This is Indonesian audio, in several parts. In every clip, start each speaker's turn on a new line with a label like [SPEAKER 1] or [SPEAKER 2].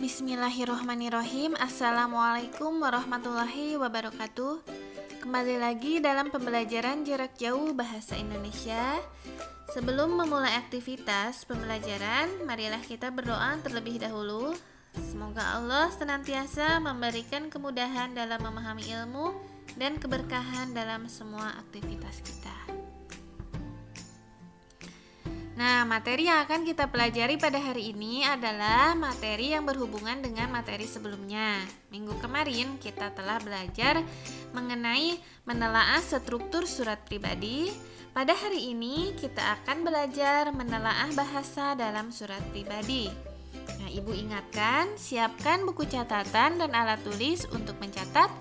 [SPEAKER 1] Bismillahirrohmanirrohim. Assalamualaikum warahmatullahi wabarakatuh. Kembali lagi dalam pembelajaran jarak jauh bahasa Indonesia. Sebelum memulai aktivitas pembelajaran, marilah kita berdoa terlebih dahulu. Semoga Allah senantiasa memberikan kemudahan dalam memahami ilmu dan keberkahan dalam semua aktivitas kita. Nah, materi yang akan kita pelajari pada hari ini adalah materi yang berhubungan dengan materi sebelumnya. Minggu kemarin kita telah belajar mengenai menelaah struktur surat pribadi. Pada hari ini kita akan belajar menelaah bahasa dalam surat pribadi. Nah, Ibu ingatkan, siapkan buku catatan dan alat tulis untuk mencatat.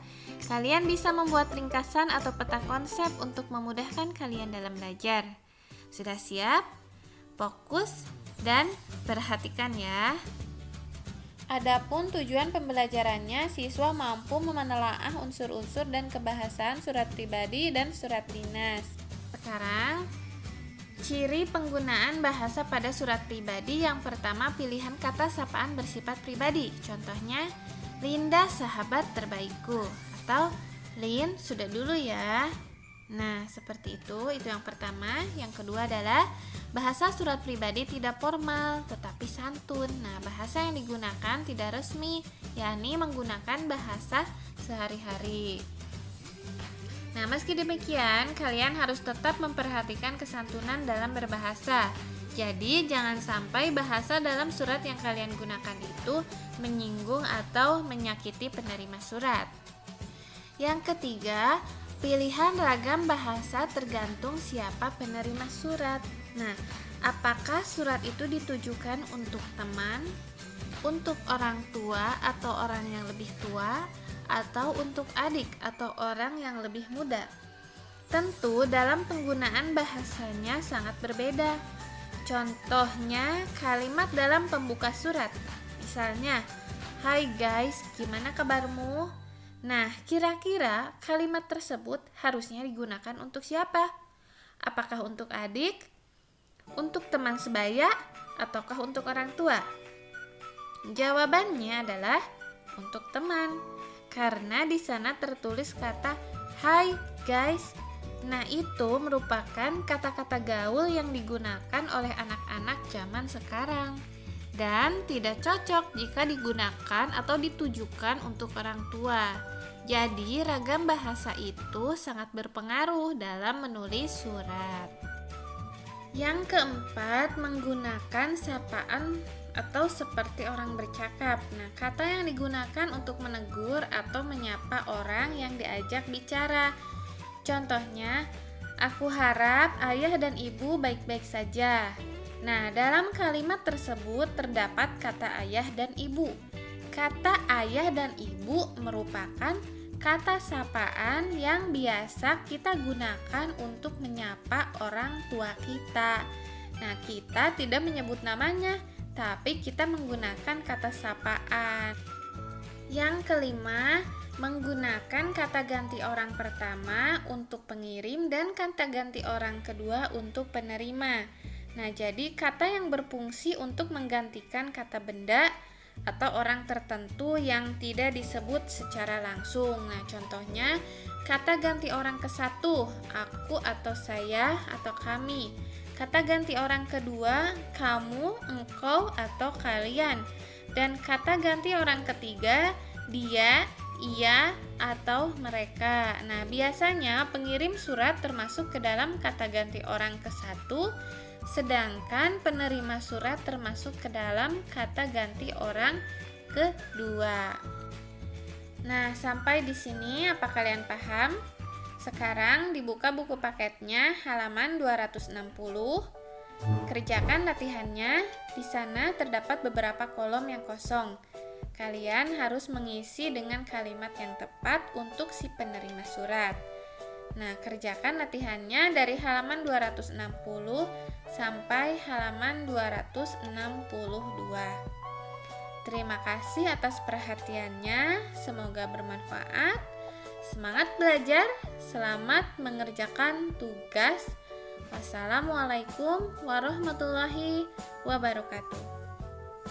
[SPEAKER 1] Kalian bisa membuat ringkasan atau peta konsep untuk memudahkan kalian dalam belajar. Sudah siap? Fokus dan perhatikan ya. Adapun tujuan pembelajarannya, siswa mampu menelaah unsur-unsur dan kebahasaan surat pribadi dan surat dinas. Sekarang, ciri penggunaan bahasa pada surat pribadi. Yang pertama, pilihan kata sapaan bersifat pribadi. Contohnya, Linda sahabat terbaikku, atau Lin sudah dulu ya. Nah, seperti itu yang pertama. Yang kedua adalah bahasa surat pribadi tidak formal tetapi santun. Nah, bahasa yang digunakan tidak resmi, yakni menggunakan bahasa sehari-hari. Nah, meski demikian, kalian harus tetap memperhatikan kesantunan dalam berbahasa. Jadi, jangan sampai bahasa dalam surat yang kalian gunakan itu menyinggung atau menyakiti penerima surat. Yang ketiga, pilihan ragam bahasa tergantung siapa penerima surat. Nah, apakah surat itu ditujukan untuk teman, untuk orang tua atau orang yang lebih tua, atau untuk adik atau orang yang lebih muda? Tentu dalam penggunaan bahasanya sangat berbeda. Contohnya kalimat dalam pembuka surat. Misalnya, "Hai guys, gimana kabarmu?" Nah, kira-kira kalimat tersebut harusnya digunakan untuk siapa? Apakah untuk adik, untuk teman sebaya, ataukah untuk orang tua? Jawabannya adalah untuk teman, karena di sana tertulis kata "Hai guys". Nah, itu merupakan kata-kata gaul yang digunakan oleh anak-anak zaman sekarang dan tidak cocok jika digunakan atau ditujukan untuk orang tua. Jadi, ragam bahasa itu sangat berpengaruh dalam menulis surat. Yang keempat, menggunakan sapaan atau seperti orang bercakap. Nah, kata yang digunakan untuk menegur atau menyapa orang yang diajak bicara. Contohnya, "Aku harap ayah dan ibu baik-baik saja." Nah, dalam kalimat tersebut terdapat kata ayah dan ibu. Kata ayah dan ibu merupakan kata sapaan yang biasa kita gunakan untuk menyapa orang tua kita. Nah, kita tidak menyebut namanya, tapi kita menggunakan kata sapaan. Yang kelima, menggunakan kata ganti orang pertama untuk pengirim dan kata ganti orang kedua untuk penerima. Nah, jadi kata yang berfungsi untuk menggantikan kata benda atau orang tertentu yang tidak disebut secara langsung. Nah, contohnya kata ganti orang ke-1, aku atau saya atau kami. Kata ganti orang kedua, kamu, engkau atau kalian. Dan kata ganti orang ketiga, dia, ia atau mereka. Nah, biasanya pengirim surat termasuk ke dalam kata ganti orang ke-1, sedangkan penerima surat termasuk ke dalam kata ganti orang kedua. Nah, sampai di sini apa kalian paham? Sekarang dibuka buku paketnya halaman 260. Kerjakan latihannya. Di sana terdapat beberapa kolom yang kosong. Kalian harus mengisi dengan kalimat yang tepat untuk si penerima surat. Nah, kerjakan latihannya dari halaman 260 sampai halaman 262. Terima kasih atas perhatiannya, semoga bermanfaat. Semangat belajar, selamat mengerjakan tugas. Wassalamualaikum warahmatullahi wabarakatuh.